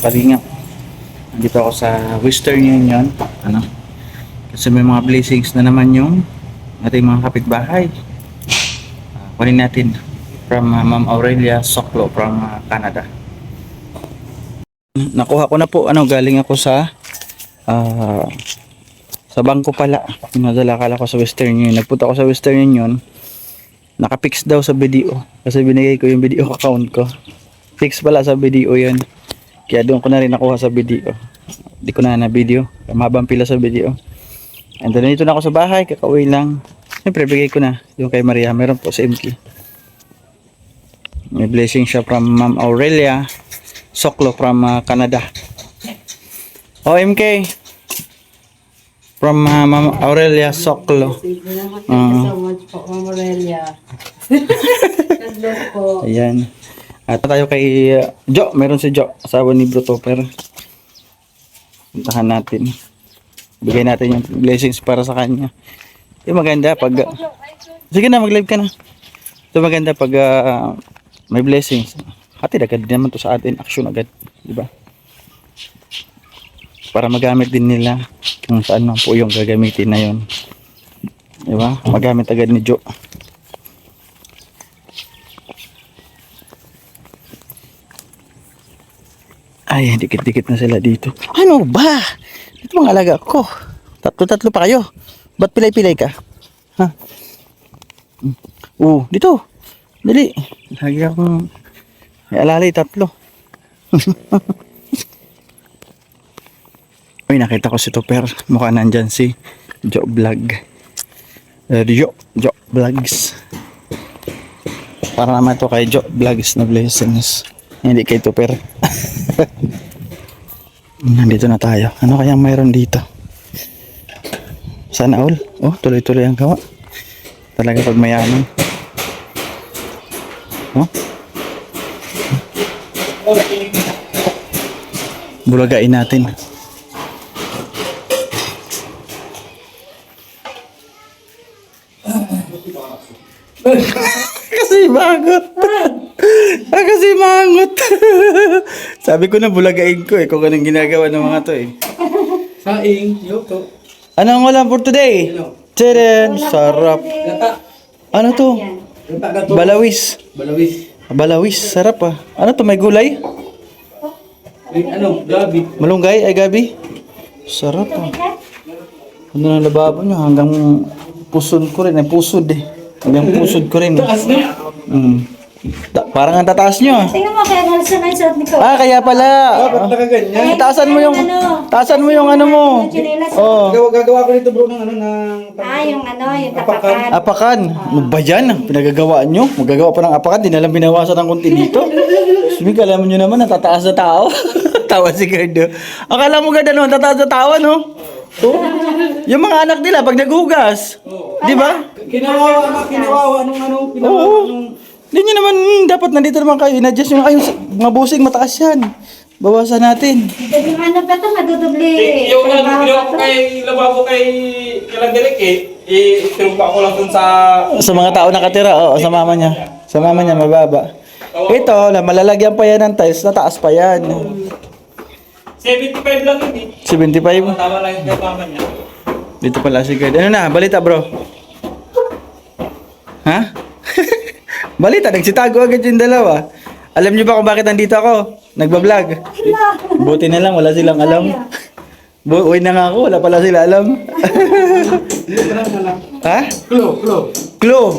kalingap. Nandito ako sa Western Union. Kasi may mga blessings na naman yung ating mga kapitbahay. Kunin natin from Ma'am Aurelia Soklo from Canada. Nakuha ko na po, galing ako sa bangko pala. Pinadala ko sa Western Union. Nagpunta ako sa Western Union. Nakapix daw sa video. Kasi binigay ko yung video account ko. Fix pala sa video yun. Kaya doon ko na rin nakuha sa video. Hindi ko na video. Mabang pila sa video. And then dito na ako sa bahay. Kakauwi lang. Siyempre bigay ko na yung kay Maria. Meron po sa MK. May blessing siya from Ma'am Aurelia Soklo from Canada. MK from Ma'am Aurelia Soklo. Thank you so much po, Ma'am Aurelia. God bless po. Ayan. At tayo kay Jo. Meron si Jo, asawa ni Bro Topper. Puntahan natin. Bigay natin yung blessings para sa kanya. Yung maganda pag sige na, mag-live ka na. Ito maganda pag may blessings. Hatid agad din naman to sa atin. Action agad, di ba? Para magamit din nila kung saan man po yung gagamitin na yon. Di ba? Magamit agad ni Jo. Ay, dikit-dikit na sila dito. Ano ba? Dito mga alaga ko. Tatlo pa kayo. Ba't pilay-pilay ka? Ha? Dito. Dali. Lagi akong may alalay, tatlo. Uy, nakita ko si Topper. Mukha nandyan si Jo Vlog. Jo Vlogs. Para naman ito kay Jo Vlogs na blessings. Hindi kay Topper. Nandito na tayo. Ano kayang mayroon dito? Sana all. Tuloy-tuloy ang gawa. Talaga pag mayaman. Bulagain natin. Kasi mangot. Kasi mangot. Sabi ko na bulagain ko kung anong ginagawa ng mga to Saing, yuko. Anong ulam for today? Teren, sarap. Ano to? Balawis. Balawis, sarap Ano to, may gulay? Gabi. Malunggay, ay gabi. Sarap Ano na lababo nyo, hanggang pusod ko rin, pusod Hanggang pusod ko rin. Taas na. Parang ang tataas nyo Tingnan mo kaya nga sa night suot ni ko. kaya pala. Ba't nakaganyan? Taasan mo yung ano mo. Gagawa ko nito bro ng ng Yung tapakan. Apakan. Ano ba yan? Pinagagawaan nyo? Magagawa pa ng apakan, di na lang binawasan ng konti dito. Sabi, alam nyo naman, natataas na tao. Tawa si Gardo. Akala mo ganda no, tataas na tawa no? Yung mga anak nila pag naghugas. Di ba? Kinawawa nung Hindi nyo naman, dapat nandito naman kayo. In-adjust yung mga busing, mataas yan. Bawasan natin. Yung ba ito, madudubli. yung ko kay lababo kay Kalanderek itirumpa ko lang dun sa Sa mga tao nakatira, sa mama niya. Sa mama niya, mababa. Ito, malalagyan pa yan ng tiles, nataas pa yan. 75 lang yun 75. Tama lang yung kapama niya. Dito pala si Gerd. Ano na, balita bro? Ha? Balita, nagsitago agad yung dalawa. Alam niyo ba kung bakit nandito ako? Nagbablog. Buti na lang, wala silang alam. Uwi na nga ako, wala pala sila alam. Ha? Clue.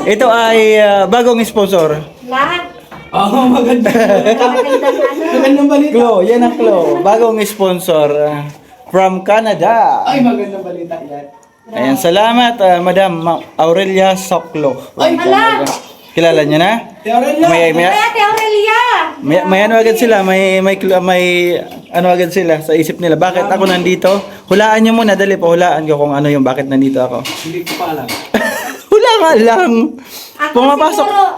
Ito ay bagong sponsor. Lahat. Maganda. Magandang balita. Clue, yan ang clue. Bagong sponsor from Canada. Ay, magandang balita yan. Ayan, salamat Madam Aurelia Soklo. Ay, Ala! Kilala niyo na? Aurelia. May Ate Aurelia. ano agad sila, may ano agad sila sa isip nila. Bakit ako nandito? Hulaan niyo muna, dali po, hulaan ko kung ano yung bakit nandito ako. Hindi ko pa alam. Hula nga lang. Ako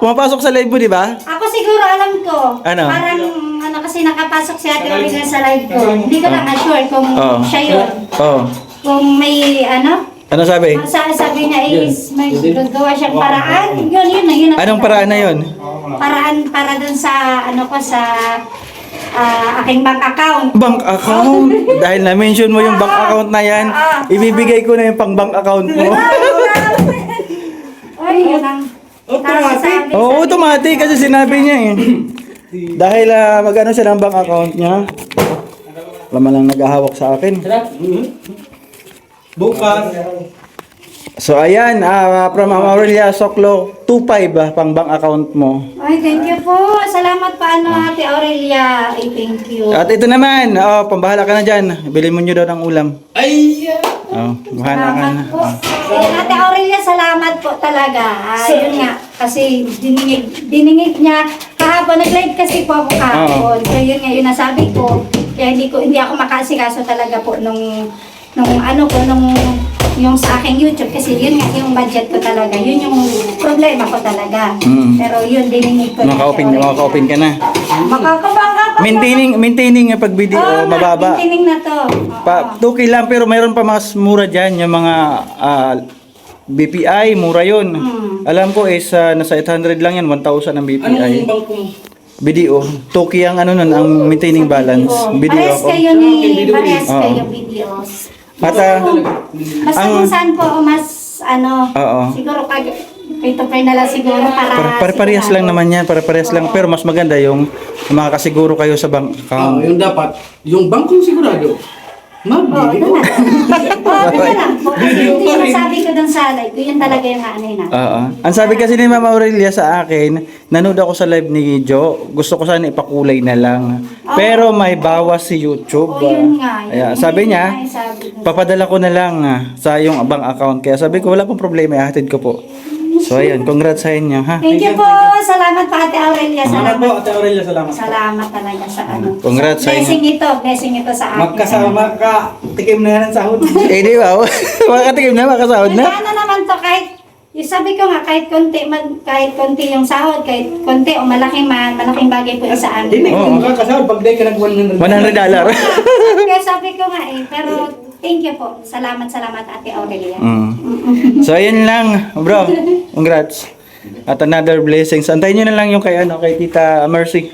Pumapasok sa live mo, di ba? Ako siguro alam ko. Ano? Parang kasi nakapasok si Ate Aurelia sa live ko. Hindi ko lang sure kung siya yun. Kung may Ano sabi? ang sabi niya is may gagawa siyang paraan. Yun. Anong paraan na yun? Paraan para dun sa sa aking bank account. Bank account. Dahil na-mention mo yung bank account na yan, ibibigay ko na yung pang bank account mo. Ay, yun ang nasasabi sa Oo, automatic kasi sinabi niya eh. Dahil mag-ano siya ng bank account niya. Wala man lang naghahawak sa akin. Bukas. So ayan, from Aurelia Soklo, 2.5 pang bank account mo. Ay, thank you po. Salamat pa, Ate Aurelia. Ay, thank you. At ito naman, pambahala ka na dyan. Bilhin mo nyo daw ng ulam. Ay! Bahala ka na. Salamat po. Ayan, Ate Aurelia, salamat po talaga. Yun nga, kasi diningig niya. Kahapon, nag-live kasi po ako kahapon. So yun nga, yun nasabi ko. Kaya hindi ako makaasikaso talaga po nung yung sa aking YouTube kasi yun nga yung budget ko talaga. Yun yung problema ko talaga. Pero yun, diningig ko. Maka-open ka na. Makakabangga pa. Maintaining yung pag-video, mababa. Maintaining na to. 2K lang pero mayroon pa mas mura dyan. Yung mga BPI, mura yun. Alam ko is nasa 800 lang yan, 1,000 ang BPI. Anong bangko mo? Video, 2K ang ano nun, ang maintaining balance. Video Parehas ako. kayo parehas kayo videos. At Basta kung saan po mas siguro pay to pay na lang siguro para parehas lang naman yan, parehas lang. Pero mas maganda yung makakasiguro kayo sa bank account. Yung dapat, yung bangkong sigurado. Mabili ko. Ito lang po. Kasi yung sabi ko dun sa live, yun talaga yung na. Ang sabi kasi ni Mama Aurelia sa akin, nanood ako sa live ni Jo, gusto ko sana ipakulay na lang. Pero may bawas si YouTube. Yun nga. Ayan, sabi niya, papadala ko na lang sa yung bank account. Kaya sabi ko, wala pong problema, ihatid ko po. So ayan, congrats sa inyo ha. Thank you po. Salamat pa Ate Aurelia. Salamat po, Salamat. Ate Aurelia, salamat. Salamat talaga sa ano. Congrats sa inyo. Blessing ito sa akin. Magkasama ka, tikim na yan ang sahod. Eh di ba? Makatikim na, makasahod na. Ano naman to kahit yung sabi ko nga kahit konti yung sahod, kahit konti o malaking bagay po yun sa amin. Hindi, kung makakasahod, pag day ka nag $100. $100. Kaya sabi ko nga pero thank you po. Salamat Ate Aurelia. So ayun lang, bro. Congrats. At another blessings. Antayin nyo na lang yung kay Tita Mercy.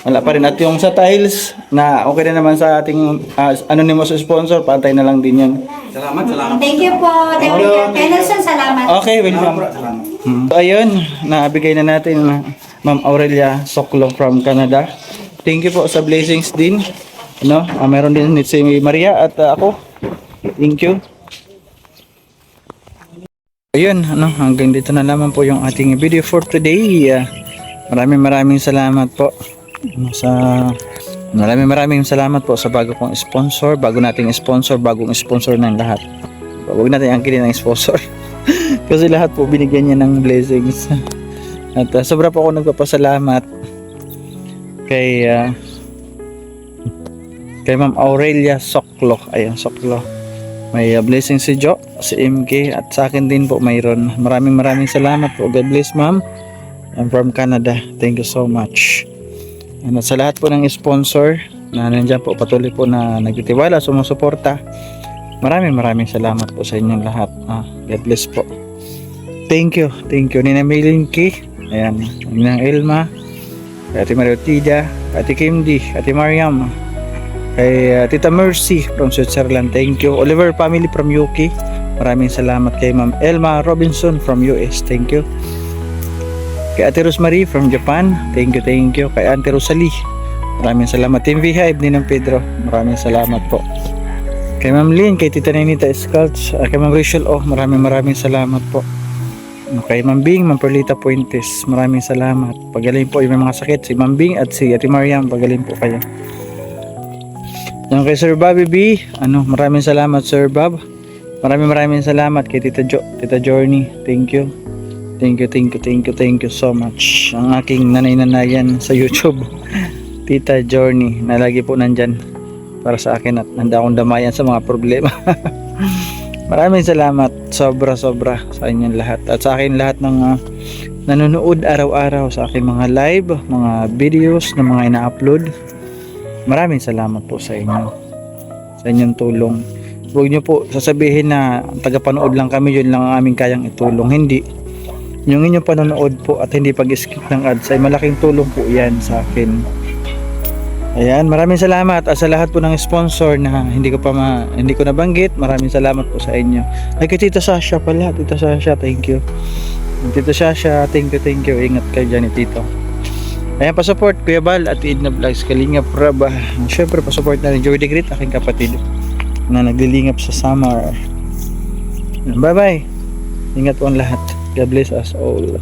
Wala pa rin. At yung sa tiles na okay na naman sa ating anonymous sponsor, pantay na lang din yun. Salamat. Thank you po. Ate Aurelia. Kay Nelson, salamat. Okay, welcome. So ayun, nabigay na natin Ma'am Aurelia Soklo from Canada. Thank you po sa blessings din. Meron din si Maria at ako. Thank you. Ayun, hanggang dito na lamang po yung ating video for today. Maraming salamat po maraming salamat po sa bago kong sponsor, bagong sponsor ng lahat. Huwag natin angkinin ng sponsor. Kasi lahat po binigyan niya ng blessings. At sobra po ako nagpapasalamat kay Ma'am Aurelia Soklo. Ayan, Soklo. May blessing si Jo, si MK at sa akin din po mayroon. Maraming salamat po. God bless ma'am. I'm from Canada. Thank you so much. And sa lahat po ng sponsor na nandiyan po patuloy po na nagtitiwala, sumusuporta. Maraming salamat po sa inyong lahat. God bless po. Thank you. Nina Melinki. Ayan. Ninang Elma. Ate Mariotida. Ate Kimdi. Ate Mariam. Kay Tita Mercy from Switzerland, thank you. Oliver family from UK, maraming salamat. Kay Ma'am Elma Robinson from US, thank you. Kay Ate Rosemary from Japan, thank you. Kay Auntie Rosalie, maraming salamat. Team V-Hive, Ninang Pedro, maraming salamat po. Kay Ma'am Lynn, kay Tita Nenita Scalch, kay Ma'am Rachel, maraming salamat po. Kay Ma'am Bing, Ma'am Perlita Puentes, maraming salamat. Pagaling po yung mga sakit, si Ma'am Bing at si Ate Mariam, pagaling po kayo. Yung kay Sir Bobby B, maraming salamat Sir Bob. Maraming salamat kay Tita Journey. Thank you so much. Ang aking nanay-nanayan sa YouTube, Tita Journey, na lagi po nandyan para sa akin at handa akong damayan sa mga problema. Maraming salamat sobra sa inyong lahat at sa akin lahat ng nanonood araw-araw sa aking mga live, mga videos na mga ina-upload. Maraming salamat po sa inyo, sa inyong tulong. Huwag nyo po sasabihin na tagapanood lang kami, yun lang ang aming kayang itulong. Hindi. Yung inyong panonood po at hindi pag-skip ng ads ay malaking tulong po yan sa akin. Ayan, maraming salamat sa lahat po ng sponsor na hindi ko nabanggit. Maraming salamat po sa inyo. Ay, kay Tita Sasha pala. Tita Sasha, thank you. Tita Sasha, thank you. Ingat kayo dyan ni Tito. Ayan, pasupport Kuya Bal at Edna Vlogs, Kalinga Praba. Siyempre, pasupport na rin Joey the Great, aking kapatid na naglilingap sa summer. Bye-bye. Ingat po ang lahat. God bless us all.